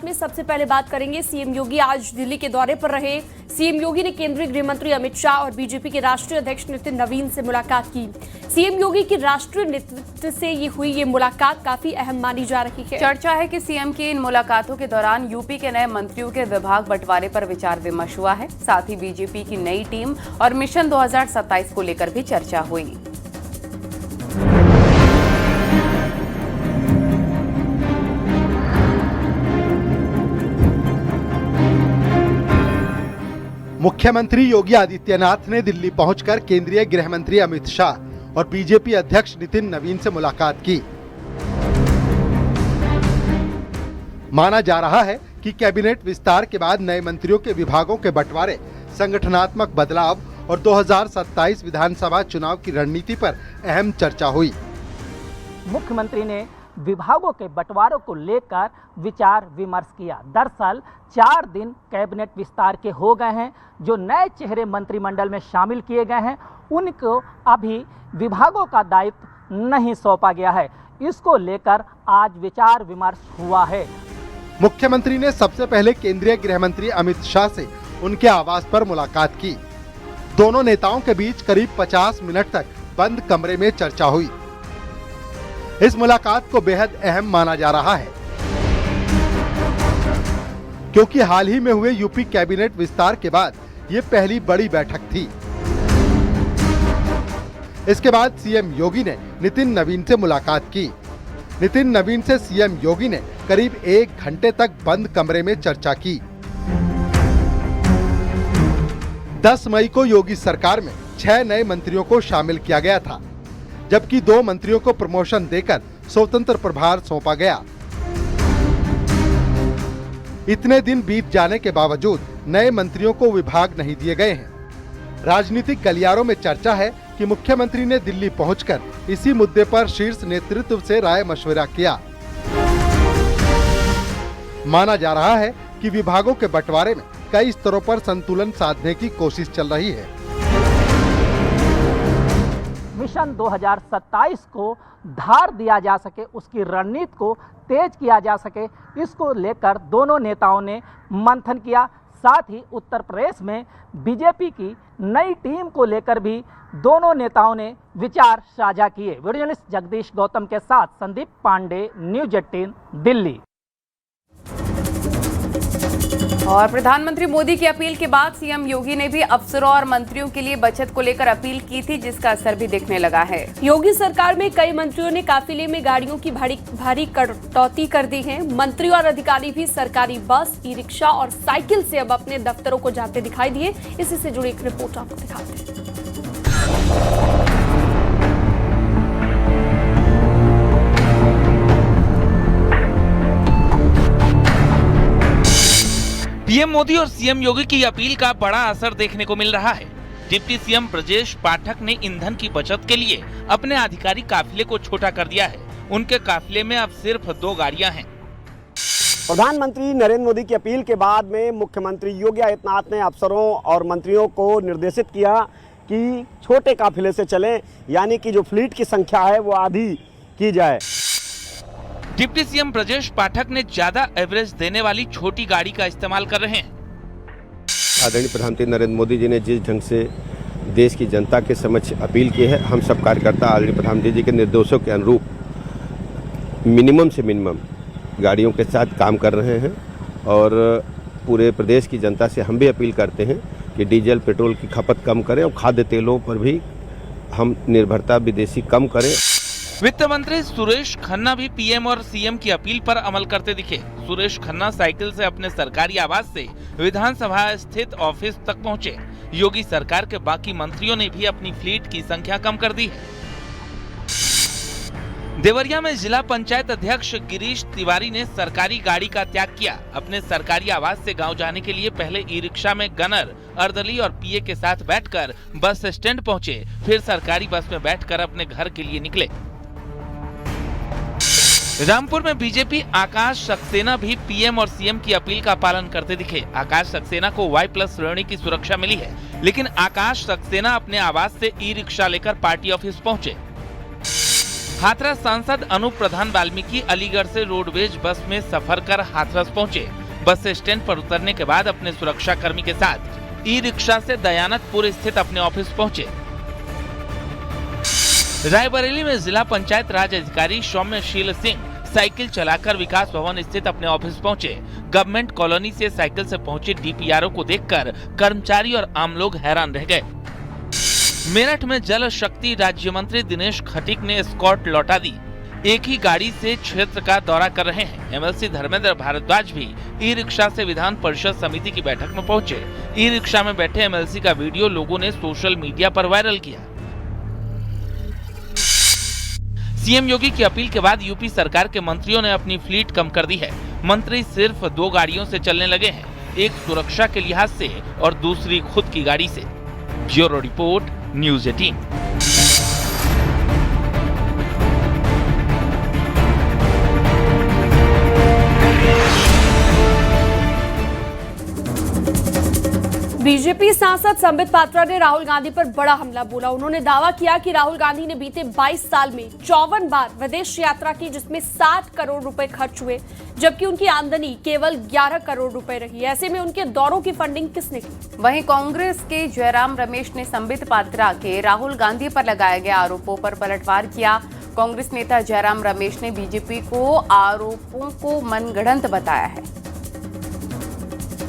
मुलाकात में सबसे पहले बात करेंगे सीएम योगी आज दिल्ली के दौरे पर रहे। सीएम योगी ने केंद्रीय गृह मंत्री अमित शाह और बीजेपी के राष्ट्रीय अध्यक्ष नितिन नवीन से मुलाकात की। सीएम योगी की राष्ट्रीय नेतृत्व से ये मुलाकात काफी अहम मानी जा रही है। चर्चा है कि सीएम की इन मुलाकातों के दौरान यूपी के नए मंत्रियों के विभाग बंटवारे पर विचार विमर्श हुआ है। साथ ही बीजेपी की नई टीम और मिशन 2027 को लेकर भी चर्चा हुई। मुख्यमंत्री योगी आदित्यनाथ ने दिल्ली पहुंचकर केंद्रीय गृह मंत्री अमित शाह और बीजेपी अध्यक्ष नितिन नवीन से मुलाकात की। माना जा रहा है कि कैबिनेट विस्तार के बाद नए मंत्रियों के विभागों के बंटवारे, संगठनात्मक बदलाव और 2027 विधानसभा चुनाव की रणनीति पर अहम चर्चा हुई। मुख्यमंत्री ने विभागों के बंटवारों को लेकर विचार विमर्श किया। दरअसल 4 दिन कैबिनेट विस्तार के हो गए हैं। जो नए चेहरे मंत्रिमंडल में शामिल किए गए हैं उनको अभी विभागों का दायित्व नहीं सौंपा गया है। इसको लेकर आज विचार विमर्श हुआ है। मुख्यमंत्री ने सबसे पहले केंद्रीय गृह मंत्री अमित शाह से उनके आवास पर मुलाकात की। दोनों नेताओं के बीच करीब 50 मिनट तक बंद कमरे में चर्चा हुई। इस मुलाकात को बेहद अहम माना जा रहा है क्योंकि हाल ही में हुए यूपी कैबिनेट विस्तार के बाद ये पहली बड़ी बैठक थी। इसके बाद सीएम योगी ने नितिन नवीन से मुलाकात की। नितिन नवीन से सीएम योगी ने करीब 1 घंटे तक बंद कमरे में चर्चा की। 10 मई को योगी सरकार में 6 नए मंत्रियों को शामिल किया गया था, जबकि 2 मंत्रियों को प्रमोशन देकर स्वतंत्र प्रभार सौंपा गया। इतने दिन बीत जाने के बावजूद नए मंत्रियों को विभाग नहीं दिए गए हैं। राजनीतिक गलियारों में चर्चा है कि मुख्यमंत्री ने दिल्ली पहुंचकर इसी मुद्दे पर शीर्ष नेतृत्व से राय मशविरा किया। माना जा रहा है कि विभागों के बंटवारे में कई स्तरों पर संतुलन साधने की कोशिश चल रही है। मिशन 2027 को धार दिया जा सके, उसकी रणनीति को तेज किया जा सके, इसको लेकर दोनों नेताओं ने मंथन किया। साथ ही उत्तर प्रदेश में बीजेपी की नई टीम को लेकर भी दोनों नेताओं ने विचार साझा किए। वीडियो जर्नलिस्ट जगदीश गौतम के साथ संदीप पांडे, न्यूज 18 दिल्ली। और प्रधानमंत्री मोदी की अपील के बाद सीएम योगी ने भी अफसरों और मंत्रियों के लिए बचत को लेकर अपील की थी, जिसका असर भी दिखने लगा है। योगी सरकार में कई मंत्रियों ने काफिले में गाड़ियों की भारी कटौती कर दी है। मंत्री और अधिकारी भी सरकारी बस, ई रिक्शा और साइकिल से अब अपने दफ्तरों को जाते दिखाई दिए। इसी से जुड़ी एक रिपोर्ट आपको दिखाते हैं। पीएम मोदी और सीएम योगी की अपील का बड़ा असर देखने को मिल रहा है। डिप्टी सीएम ब्रजेश पाठक ने ईंधन की बचत के लिए अपने आधिकारिक काफिले को छोटा कर दिया है। उनके काफिले में अब सिर्फ 2 गाड़ियां हैं। प्रधानमंत्री नरेंद्र मोदी की अपील के बाद में मुख्यमंत्री योगी आदित्यनाथ ने अफसरों और मंत्रियों को निर्देशित किया कि छोटे काफिले से चलें, यानी कि जो फ्लीट की संख्या है वो आधी की जाए। डिप्टी सीएम ब्रजेश पाठक ने ज्यादा एवरेज देने वाली छोटी गाड़ी का इस्तेमाल कर रहे हैं। आदरणीय प्रधानमंत्री नरेंद्र मोदी जी ने जिस ढंग से देश की जनता के समक्ष अपील की है, हम सब कार्यकर्ता आदरणीय प्रधानमंत्री जी के निर्देशों के अनुरूप मिनिमम से मिनिमम गाड़ियों के साथ काम कर रहे हैं। और पूरे प्रदेश की जनता से हम भी अपील करते हैं कि डीजल पेट्रोल की खपत कम करें और खाद्य तेलों पर भी हम निर्भरता विदेशी कम करें। वित्त मंत्री सुरेश खन्ना भी पीएम और सीएम की अपील पर अमल करते दिखे। सुरेश खन्ना साइकिल से अपने सरकारी आवास से विधानसभा स्थित ऑफिस तक पहुंचे। योगी सरकार के बाकी मंत्रियों ने भी अपनी फ्लीट की संख्या कम कर दी है। देवरिया में जिला पंचायत अध्यक्ष गिरीश तिवारी ने सरकारी गाड़ी का त्याग किया। अपने सरकारी आवास से गांव जाने के लिए पहले ई रिक्शा में गनर, अर्दली और पीए के साथ बैठकर बस स्टैंड पहुंचे, फिर सरकारी बस में बैठकर अपने घर के लिए निकले। रामपुर में बीजेपी आकाश सक्सेना भी पीएम और सीएम की अपील का पालन करते दिखे। आकाश सक्सेना को Y+ श्रेणी की सुरक्षा मिली है, लेकिन आकाश सक्सेना अपने आवास से ई रिक्शा लेकर पार्टी ऑफिस पहुंचे। हाथरस सांसद अनूप प्रधान वाल्मीकि अलीगढ़ से रोडवेज बस में सफर कर हाथरस पहुंचे। बस स्टैंड पर उतरने के बाद अपने सुरक्षा कर्मी के साथ ई रिक्शा से दयानतपुर स्थित अपने ऑफिस पहुंचे। रायबरेली में जिला पंचायत राज अधिकारी सौम्यशील सिंह साइकिल चलाकर विकास भवन स्थित अपने ऑफिस पहुंचे। गवर्नमेंट कॉलोनी से साइकिल से पहुंचे डीपीआरओ को देखकर कर्मचारी और आम लोग हैरान रह गए। मेरठ में जल शक्ति राज्य मंत्री दिनेश खटीक ने एस्कॉर्ट लौटा दी। एक ही गाड़ी से क्षेत्र का दौरा कर रहे हैं। एमएलसी धर्मेंद्र भारद्वाज भी ई रिक्शा से विधान परिषद समिति की बैठक में पहुंचे। ई रिक्शा में बैठे एमएलसी का वीडियो लोगों ने सोशल मीडिया पर वायरल किया। सीएम योगी की अपील के बाद यूपी सरकार के मंत्रियों ने अपनी फ्लीट कम कर दी है। मंत्री सिर्फ 2 गाड़ियों से चलने लगे हैं, एक सुरक्षा के लिहाज से और दूसरी खुद की गाड़ी से। Bureau report, news 18। बीजेपी सांसद संबित पात्रा ने राहुल गांधी पर बड़ा हमला बोला। उन्होंने दावा किया कि राहुल गांधी ने बीते 22 साल में 54 बार विदेश यात्रा की, जिसमें 60 करोड़ रुपए खर्च हुए, जबकि उनकी आमदनी केवल 11 करोड़ रुपए रही। ऐसे में उनके दौरों की फंडिंग किसने की? वहीं कांग्रेस के जयराम रमेश ने संबित पात्रा के राहुल गांधी पर लगाए गए आरोपों पर पलटवार किया। कांग्रेस नेता जयराम रमेश ने बीजेपी को आरोपों को मनगढ़ंत बताया है।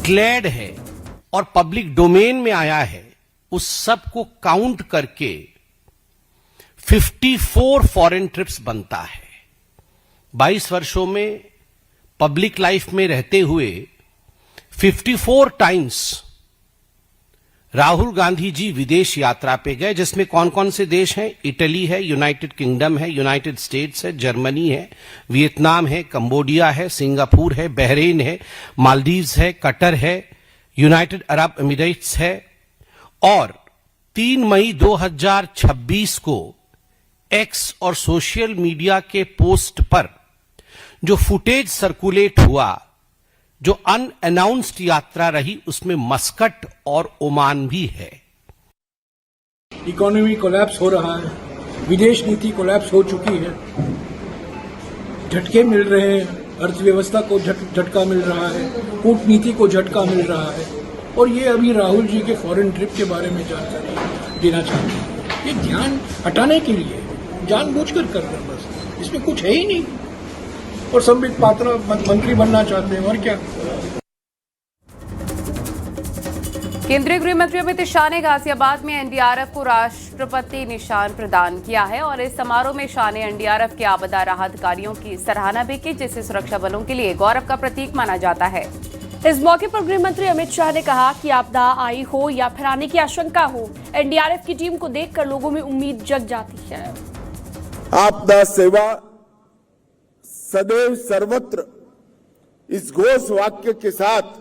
क्लेड है और पब्लिक डोमेन में आया है, उस सब को काउंट करके 54 फॉरेन ट्रिप्स बनता है। 22 वर्षों में पब्लिक लाइफ में रहते हुए 54 टाइम्स राहुल गांधी जी विदेश यात्रा पे गए, जिसमें कौन कौन से देश हैं? इटली है, यूनाइटेड किंगडम है, यूनाइटेड स्टेट्स है, जर्मनी है, वियतनाम है, कंबोडिया है, सिंगापुर है, बहरीन है, मालदीव्स है, कतर है, यूनाइटेड अरब एमिरेट्स है। और 3 मई 2026 को एक्स और सोशल मीडिया के पोस्ट पर जो फुटेज सर्कुलेट हुआ, जो अनअनाउंस्ड यात्रा रही, उसमें मस्कट और ओमान भी है। इकोनॉमी कोलैप्स हो रहा है, विदेश नीति कोलैप्स हो चुकी है, झटके मिल रहे हैं, अर्थव्यवस्था को झटका मिल रहा है, कूटनीति को झटका मिल रहा है। और ये अभी राहुल जी के फॉरेन ट्रिप के बारे में जानकारी देना चाहते हैं। ये ध्यान हटाने के लिए जानबूझकर कर रहे हैं, बस इसमें कुछ है ही नहीं। और संबित पात्रा मंत्री बनना चाहते हैं, और क्या। केंद्रीय गृह मंत्री अमित शाह ने गाजियाबाद में एनडीआरएफ को राष्ट्रपति निशान प्रदान किया है और इस समारोह में शाह ने एनडीआरएफ के आपदा राहत कार्यों की सराहना भी की, जिसे सुरक्षा बलों के लिए गौरव का प्रतीक माना जाता है। इस मौके पर गृह मंत्री अमित शाह ने कहा कि आपदा आई हो या फिर आने की आशंका हो, एनडीआरएफ की टीम को देखकर लोगों में उम्मीद जग जाती है। आपदा सेवा सदैव सर्वत्र इस घोष वाक्य के साथ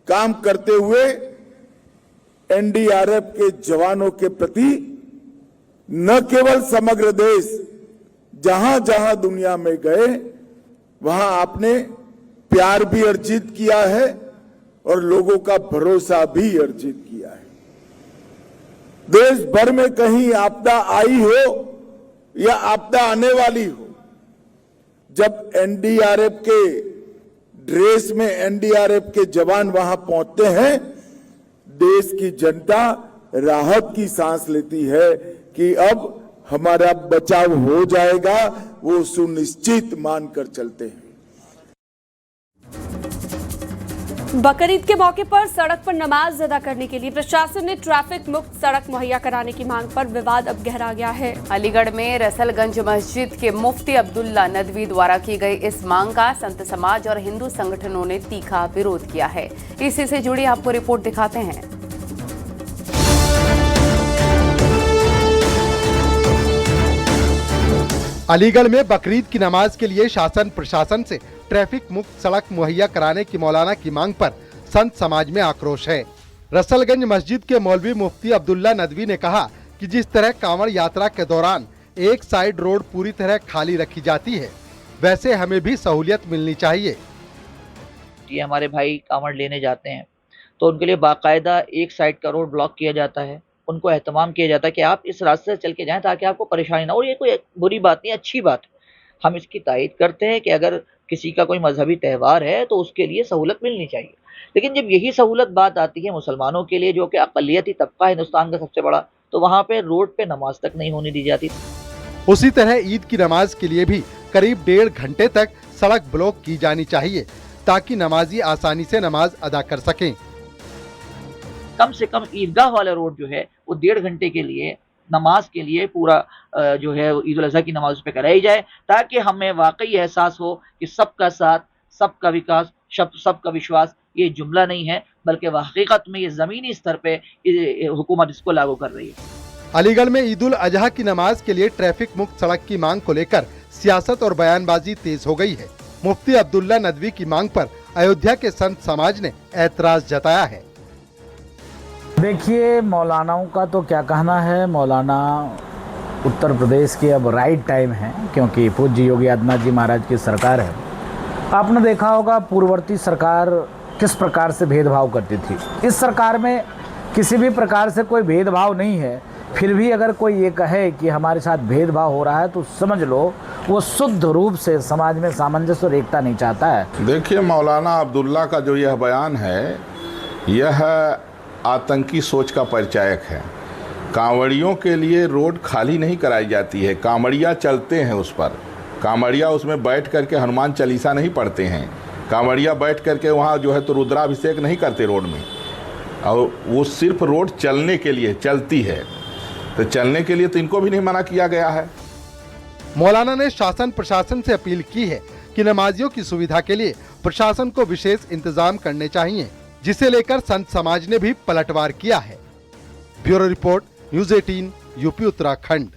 काम करते हुए एनडीआरएफ के जवानों के प्रति न केवल समग्र देश, जहां जहां दुनिया में गए वहां आपने प्यार भी अर्जित किया है और लोगों का भरोसा भी अर्जित किया है। देश भर में कहीं आपदा आई हो या आपदा आने वाली हो, जब एनडीआरएफ के ड्रेस में एनडीआरएफ के जवान वहां पहुंचते हैं, देश की जनता राहत की सांस लेती है कि अब हमारा बचाव हो जाएगा, वो सुनिश्चित मानकर चलते हैं। बकरीद के मौके पर सड़क पर नमाज अदा करने के लिए प्रशासन ने ट्रैफिक मुक्त सड़क मुहैया कराने की मांग पर विवाद अब गहरा गया है। अलीगढ़ में रसलगंज मस्जिद के मुफ्ती अब्दुल्ला नदवी द्वारा की गई इस मांग का संत समाज और हिंदू संगठनों ने तीखा विरोध किया है। इसी से जुड़ी आपको रिपोर्ट दिखाते हैं। अलीगढ़ में बकरीद की नमाज के लिए शासन प्रशासन से ट्रैफिक मुक्त सड़क मुहैया कराने की मौलाना की मांग पर संत समाज में आक्रोश है। रसलगंज मस्जिद के मौलवी मुफ्ती अब्दुल्ला नदवी ने कहा कि जिस तरह कांवड़ यात्रा के दौरान एक साइड रोड पूरी तरह खाली रखी जाती है, वैसे हमें भी सहूलियत मिलनी चाहिए। ये हमारे भाई कांवड़ लेने जाते हैं तो उनके लिए बाकायदा एक साइड का रोड ब्लॉक किया जाता है उनको एहतमाम किया जाता है कि आप इस रास्ते से चल के जाएं ताकि आपको परेशानी ना हो। और ये कोई बुरी बात नहीं, अच्छी बात है। हम इसकी तायीद करते हैं कि अगर किसी का कोई मजहबी त्यौहार है तो उसके लिए सहूलत मिलनी चाहिए। लेकिन जब यही सहूलत बात आती है मुसलमानों के लिए, जो कि अक़लियती तबका है हिंदुस्तान का सबसे बड़ा, तो वहाँ पे रोड पे नमाज तक नहीं होने दी जाती। उसी तरह ईद की नमाज के लिए भी करीब 1.5 घंटे तक सड़क ब्लॉक की जानी चाहिए ताकि नमाजी आसानी से नमाज अदा कर सकें। कम से कम ईदगाह वाला रोड जो है वो 1.5 घंटे के लिए नमाज के लिए पूरा जो है ईद उल अज़हा की नमाज उस पर कराई जाए, ताकि हमें वाकई एहसास हो कि सबका साथ, सबका विकास, सबका विश्वास ये जुमला नहीं है, बल्कि हकीकत में ये ज़मीनी स्तर पे हुकूमत इसको लागू कर रही है। अलीगढ़ में ईद उल अजहा की नमाज के लिए ट्रैफिक मुक्त सड़क की मांग को लेकर सियासत और बयानबाजी तेज हो गई है। मुफ्ती अब्दुल्ला नदवी की मांग पर अयोध्या के संत समाज ने ऐतराज जताया है। देखिए, मौलानाओं का तो क्या कहना है। मौलाना उत्तर प्रदेश के अब राइट टाइम है, क्योंकि पूज्य योगी आदित्यनाथ जी महाराज की सरकार है। आपने देखा होगा पूर्ववर्ती सरकार किस प्रकार से भेदभाव करती थी। इस सरकार में किसी भी प्रकार से कोई भेदभाव नहीं है। फिर भी अगर कोई ये कहे कि हमारे साथ भेदभाव हो रहा है तो समझ लो वो शुद्ध रूप से समाज में सामंजस्य और एकता नहीं चाहता है। देखिए, मौलाना अब्दुल्ला का जो यह बयान है, यह आतंकी सोच का परिचायक है। कांवड़ियों के लिए रोड खाली नहीं कराई जाती है, कांवड़िया चलते हैं उस पर। कांवड़िया उसमें बैठ करके हनुमान चालीसा नहीं पढ़ते हैं। कांवड़िया बैठ करके वहाँ जो है तो रुद्राभिषेक नहीं करते रोड में, और वो सिर्फ रोड चलने के लिए चलती है। तो चलने के लिए तो इनको भी नहीं मना किया गया है। मौलाना ने शासन प्रशासन से अपील की है कि नमाजियों की सुविधा के लिए प्रशासन को विशेष इंतजाम करने चाहिए, जिसे लेकर संत समाज ने भी पलटवार किया है। Bureau report, news 18, UP Uttarakhand.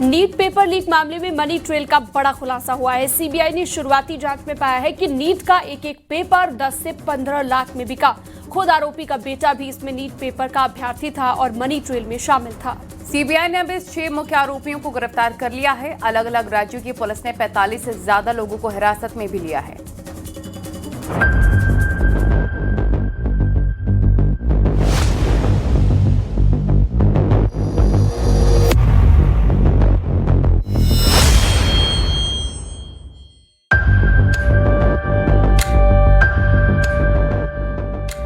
NEET paper leak मामले में मनी ट्रेल का बड़ा खुलासा हुआ है। सीबीआई ने शुरुआती जांच में पाया है कि नीट का एक पेपर 10 से 15 लाख में बिका। खुद आरोपी का बेटा भी इसमें नीट पेपर का अभ्यर्थी था और मनी ट्रेल में शामिल था। सीबीआई ने अब इस 6 मुख्य आरोपियों को गिरफ्तार कर लिया है। अलग अलग राज्यों की पुलिस ने 45 से ज्यादा लोगों को हिरासत में भी लिया है।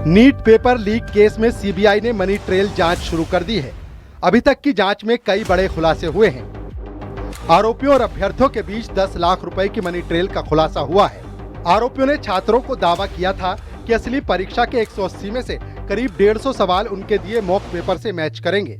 नीट पेपर लीक केस में सीबीआई ने मनी ट्रेल जांच शुरू कर दी है। अभी तक की जांच में कई बड़े खुलासे हुए हैं। आरोपियों और अभ्यर्थियों के बीच 10 लाख रुपए की मनी ट्रेल का खुलासा हुआ है। आरोपियों ने छात्रों को दावा किया था कि असली परीक्षा के 180 में से करीब 150 सवाल उनके दिए मॉक पेपर से मैच करेंगे।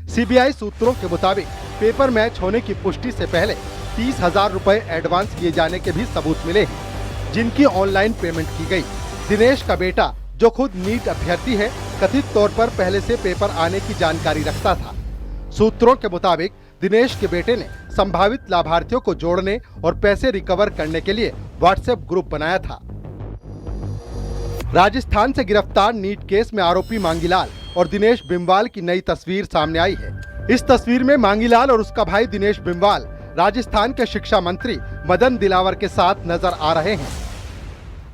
सीबीआई सूत्रों के मुताबिक पेपर मैच होने की पुष्टि से पहले 30,000 रुपए एडवांस किए जाने के भी सबूत मिले हैं, जिनकी ऑनलाइन पेमेंट की गई। दिनेश का बेटा, जो खुद नीट अभ्यर्थी है, कथित तौर पर पहले से पेपर आने की जानकारी रखता था। सूत्रों के मुताबिक दिनेश के बेटे ने संभावित लाभार्थियों को जोड़ने और पैसे रिकवर करने के लिए व्हाट्सएप ग्रुप बनाया था। राजस्थान से गिरफ्तार नीट केस में आरोपी मांगीलाल और दिनेश बिमवाल की नई तस्वीर सामने आई है। इस तस्वीर में मांगीलाल और उसका भाई दिनेश बिमवाल राजस्थान के शिक्षा मंत्री मदन दिलावर के साथ नजर आ रहे हैं।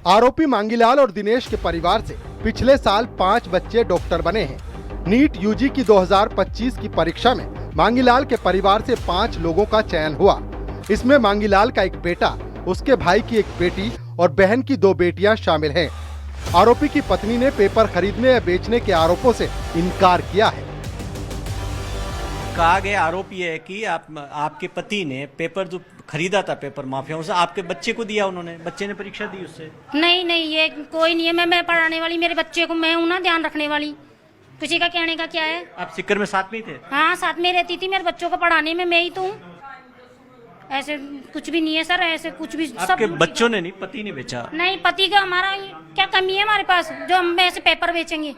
आरोपी मांगीलाल और दिनेश के परिवार से पिछले साल 5 बच्चे डॉक्टर बने हैं। नीट यूजी की 2025 की परीक्षा में मांगीलाल के परिवार से 5 लोगों का चयन हुआ। इसमें मांगीलाल का एक बेटा, उसके भाई की एक बेटी और बहन की 2 बेटियां शामिल हैं। आरोपी की पत्नी ने पेपर खरीदने या बेचने के आरोपों से इनकार किया है। कहा गया आरोप ये है कि आपके पति ने पेपर जो खरीदा था पेपर माफियाओं से, आपके बच्चे को दिया उन्होंने, बच्चे ने परीक्षा दी उससे। नहीं, ये कोई नहीं है। मैं पढ़ाने वाली, मेरे बच्चे को मैं हूँ ना ध्यान रखने वाली। किसी का कहने का क्या है। आप सिक्कर में साथ में ही थे? हाँ, साथ में रहती थी। मेरे बच्चों को पढ़ाने में मैं ही तो हूँ। ऐसे कुछ भी नहीं है सर, ऐसे कुछ भी। आपके बच्चों ने नहीं, पति ने बेचा? नहीं, पति का हमारा क्या कमी है हमारे पास जो हम ऐसे पेपर बेचेंगे?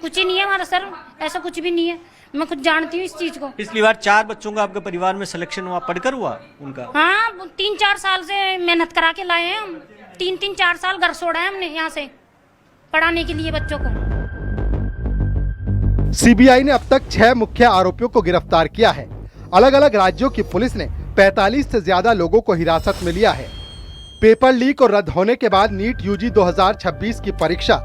कुछ ही नहीं है हमारा सर, ऐसा कुछ भी नहीं है। मैं खुद जानती हूँ इस चीज को। पिछली बार 4 बच्चों का आपके परिवार में सिलेक्शन हुआ, पढ़कर हुआ उनका? हाँ, 3-4 साल से मेहनत करा के लाए हैं हम। 3-4 साल घर छोड़ा है हमने यहाँ से पढ़ाने के लिए बच्चों को। सीबीआई ने अब तक 6 मुख्य आरोपियों को गिरफ्तार किया है। अलग अलग राज्यों की पुलिस ने 45 से ज्यादा लोगों को हिरासत में लिया है। पेपर लीक और रद्द होने के बाद नीट यूजी 2026 की परीक्षा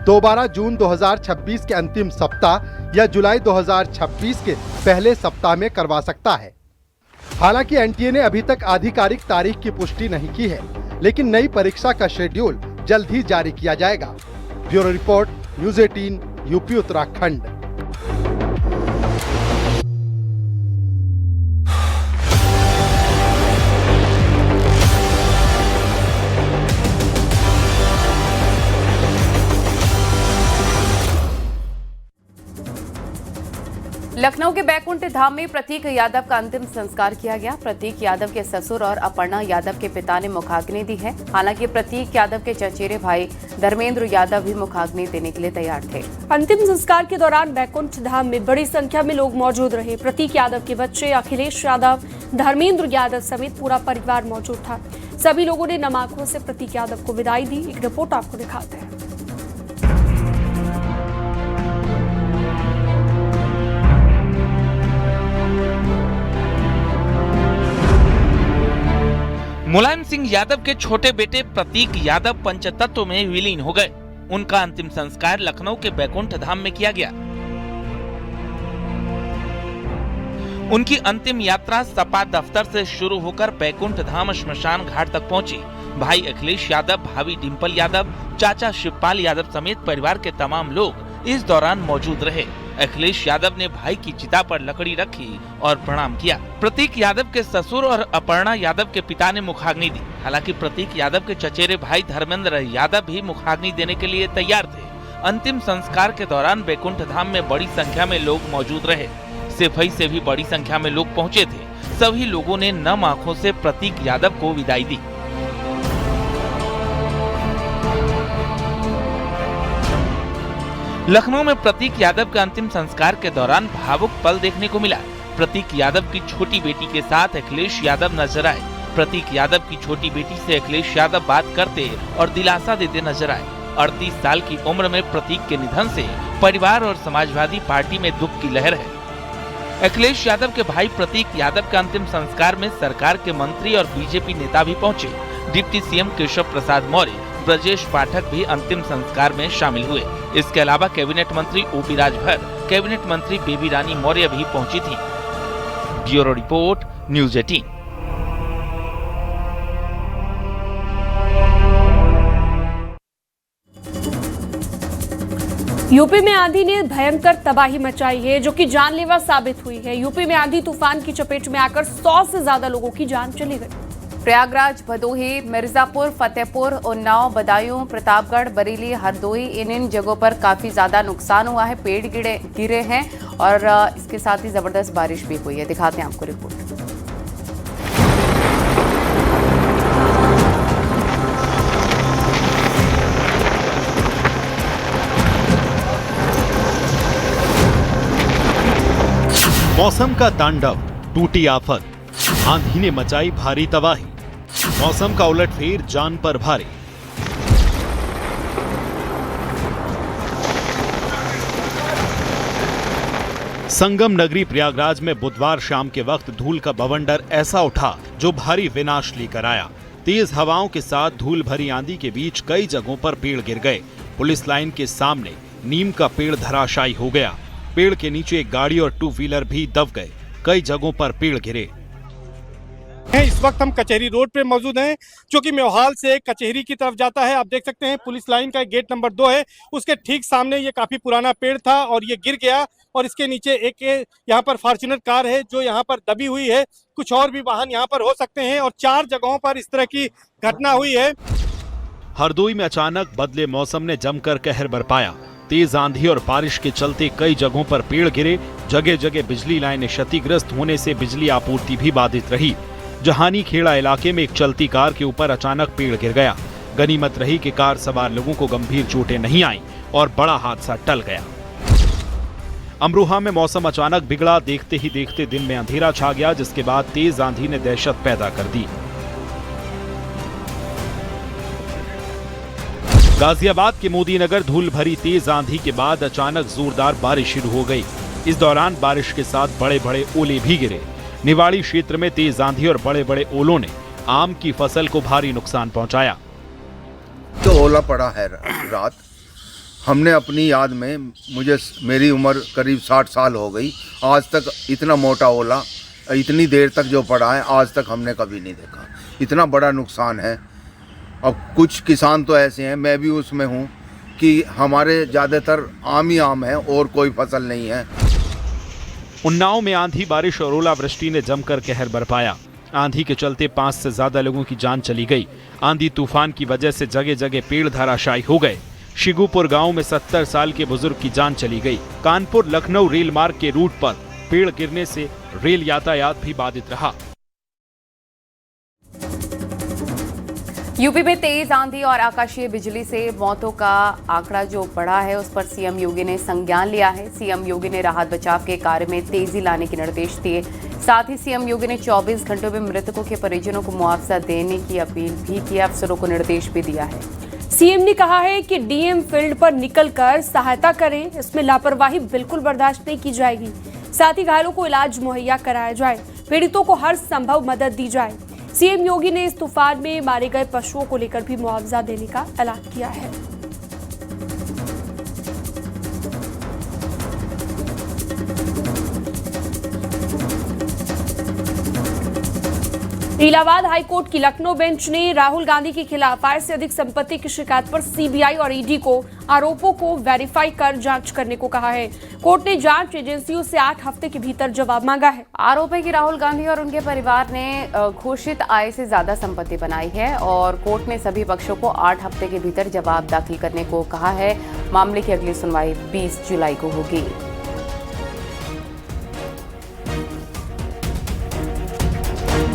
दोबारा जून 2026 के अंतिम सप्ताह या जुलाई 2026 के पहले सप्ताह में करवा सकता है। हालांकि एनटीए ने अभी तक आधिकारिक तारीख की पुष्टि नहीं की है, लेकिन नई परीक्षा का शेड्यूल जल्द ही जारी किया जाएगा। Bureau report, news 18, UP Uttarakhand. Lucknow के बैकुंठ धाम में प्रतीक यादव का अंतिम संस्कार किया गया। प्रतीक यादव के ससुर और अपर्णा यादव के पिता ने मुखाग्नि दी है। हालांकि प्रतीक यादव के चचेरे भाई धर्मेंद्र यादव भी मुखाग्नि देने के लिए तैयार थे। अंतिम संस्कार के दौरान बैकुंठ धाम में बड़ी संख्या में लोग मौजूद रहे। प्रतीक यादव के बच्चे अखिलेश यादव, धर्मेंद्र यादव समेत पूरा परिवार मौजूद था। सभी लोगों ने नम आंखों से प्रतीक यादव को विदाई दी। एक रिपोर्ट आपको दिखाते हैं। मुलायम सिंह यादव के छोटे बेटे प्रतीक यादव पंचतत्व में विलीन हो गए। उनका अंतिम संस्कार लखनऊ के बैकुंठ धाम में किया गया। उनकी अंतिम यात्रा सपा दफ्तर से शुरू होकर बैकुंठ धाम श्मशान घाट तक पहुंची। भाई अखिलेश यादव, भाभी डिंपल यादव, चाचा शिवपाल यादव समेत परिवार के तमाम लोग इस दौरान मौजूद रहे। अखिलेश यादव ने भाई की चिता पर लकड़ी रखी और प्रणाम किया। प्रतीक यादव के ससुर और अपर्णा यादव के पिता ने मुखाग्नि दी। हालांकि प्रतीक यादव के चचेरे भाई धर्मेंद्र यादव भी मुखाग्नि देने के लिए तैयार थे। अंतिम संस्कार के दौरान बैकुंठ धाम में बड़ी संख्या में लोग मौजूद रहे। सिफई से भी बड़ी संख्या में लोग पहुंचे थे। सभी लोगों ने नम आंखों से प्रतीक यादव को विदाई दी। लखनऊ में प्रतीक यादव के अंतिम संस्कार के दौरान भावुक पल देखने को मिला। प्रतीक यादव की छोटी बेटी के साथ अखिलेश यादव नजर आए। प्रतीक यादव की छोटी बेटी से अखिलेश यादव बात करते और दिलासा देते नजर आए। 38 साल की उम्र में प्रतीक के निधन से परिवार और समाजवादी पार्टी में दुख की लहर है। अखिलेश यादव के भाई प्रतीक यादव के अंतिम संस्कार में सरकार के मंत्री और बीजेपी नेता भी पहुंचे। डिप्टी सीएम केशव प्रसाद मौर्य, ब्रजेश पाठक भी अंतिम संस्कार में शामिल हुए। इसके अलावा कैबिनेट मंत्री ओपी राजभर, कैबिनेट मंत्री बेबी रानी मौर्य भी पहुंची थी। Bureau report, news 18। यूपी में आंधी ने भयंकर तबाही मचाई है, जो कि जानलेवा साबित हुई है। यूपी में आंधी तूफान की चपेट में आकर 100 से ज्यादा लोगों की जान चली गई। प्रयागराज, भदोही, मिर्जापुर, फतेहपुर, उन्नाव, बदायूं, प्रतापगढ़, बरेली, हरदोई, इन जगहों पर काफी ज्यादा नुकसान हुआ है। पेड़ गिरे हैं और इसके साथ ही जबरदस्त बारिश भी हुई है। दिखाते हैं आपको रिपोर्ट। मौसम का तांडव, टूटी आफत, आंधी ने मचाई भारी तबाही। मौसम का उलटफेर जान पर भारी। संगम नगरी प्रयागराज में बुधवार शाम के वक्त धूल का बवंडर ऐसा उठा जो भारी विनाश लेकर आया। तेज हवाओं के साथ धूल भरी आंधी के बीच कई जगहों पर पेड़ गिर गए। पुलिस लाइन के सामने नीम का पेड़ धराशायी हो गया। पेड़ के नीचे एक गाड़ी और 2 व्हीलर भी दब गए। कई जगहों पर पेड़ गिरे। इस वक्त हम कचहरी रोड पे मौजूद हैं, जो कि म्योहाल से कचहरी की तरफ जाता है। आप देख सकते हैं पुलिस लाइन का गेट नंबर 2 है, उसके ठीक सामने ये काफी पुराना पेड़ था और ये गिर गया। और इसके नीचे एक यहाँ पर फॉर्च्यूनर कार है जो यहाँ पर दबी हुई है। कुछ और भी वाहन यहाँ पर हो सकते हैं और 4 जगहों पर इस तरह की घटना हुई है। हरदोई में अचानक बदले मौसम ने जमकर कहर बरपाया। तेज आंधी और बारिश के चलते कई जगहों पर पेड़ गिरे। जगह जगह बिजली लाइनें क्षतिग्रस्त होने से बिजली आपूर्ति भी बाधित रही। जहानी खेड़ा इलाके में एक चलती कार के ऊपर अचानक पेड़ गिर गया। गनीमत रही कि कार सवार लोगों को गंभीर चोटें नहीं आईं और बड़ा हादसा टल गया। अमरोहा में मौसम अचानक बिगड़ा। देखते ही देखते दिन में अंधेरा छा गया, जिसके बाद तेज आंधी ने दहशत पैदा कर दी। गाजियाबाद के मोदी नगर धूल भरी तेज आंधी के बाद अचानक जोरदार बारिश शुरू हो गई। इस दौरान बारिश के साथ बड़े बड़े ओले भी गिरे। निवाड़ी क्षेत्र में तेज आंधी और बड़े बड़े ओलों ने आम की फसल को भारी नुकसान पहुंचाया। तो ओला पड़ा है रात, हमने अपनी याद में, मेरी उम्र करीब 60 साल हो गई, आज तक इतना मोटा ओला इतनी देर तक जो पड़ा है आज तक हमने कभी नहीं देखा। इतना बड़ा नुकसान है। अब कुछ किसान तो ऐसे हैं, मैं भी उसमें हूँ, कि हमारे ज़्यादातर आम ही आम है और कोई फसल नहीं है। उन्नाव में आंधी, बारिश और ओलावृष्टि ने जमकर कहर बरपाया। आंधी के चलते 5 से ज्यादा लोगों की जान चली गई। आंधी तूफान की वजह से जगह जगह पेड़ धराशायी हो गए। शिगुपुर गांव में 70 साल के बुजुर्ग की जान चली गई। कानपुर लखनऊ रेल मार्ग के रूट पर पेड़ गिरने से रेल यातायात भी बाधित रहा। यूपी में तेज आंधी और आकाशीय बिजली से मौतों का आंकड़ा जो बढ़ा है, उस पर सीएम योगी ने संज्ञान लिया है। सीएम योगी ने राहत बचाव के कार्य में तेजी लाने के निर्देश दिए। साथ ही सीएम योगी ने 24 घंटों में मृतकों के परिजनों को मुआवजा देने की अपील भी की। अफसरों को निर्देश भी दिया है। सीएम ने कहा है कि डीएम फील्ड पर निकलकर सहायता करें, इसमें लापरवाही बिल्कुल बर्दाश्त नहीं की जाएगी। साथ ही घायलों को इलाज मुहैया कराया जाए, पीड़ितों को हर संभव मदद दी जाए। सीएम योगी ने इस तूफान में मारे गए पशुओं को लेकर भी मुआवजा देने का ऐलान किया है। इलाहाबाद हाईकोर्ट की लखनऊ बेंच ने राहुल गांधी के खिलाफ आय से अधिक संपत्ति की शिकायत पर सीबीआई और ईडी को आरोपों को वेरीफाई कर जांच करने को कहा है। कोर्ट ने जांच एजेंसियों से 8 हफ्ते के भीतर जवाब मांगा है। आरोप है कि राहुल गांधी और उनके परिवार ने घोषित आय से ज्यादा संपत्ति बनाई है और कोर्ट ने सभी पक्षों को 8 हफ्ते के भीतर जवाब दाखिल करने को कहा है। मामले की अगली सुनवाई 20 जुलाई को होगी।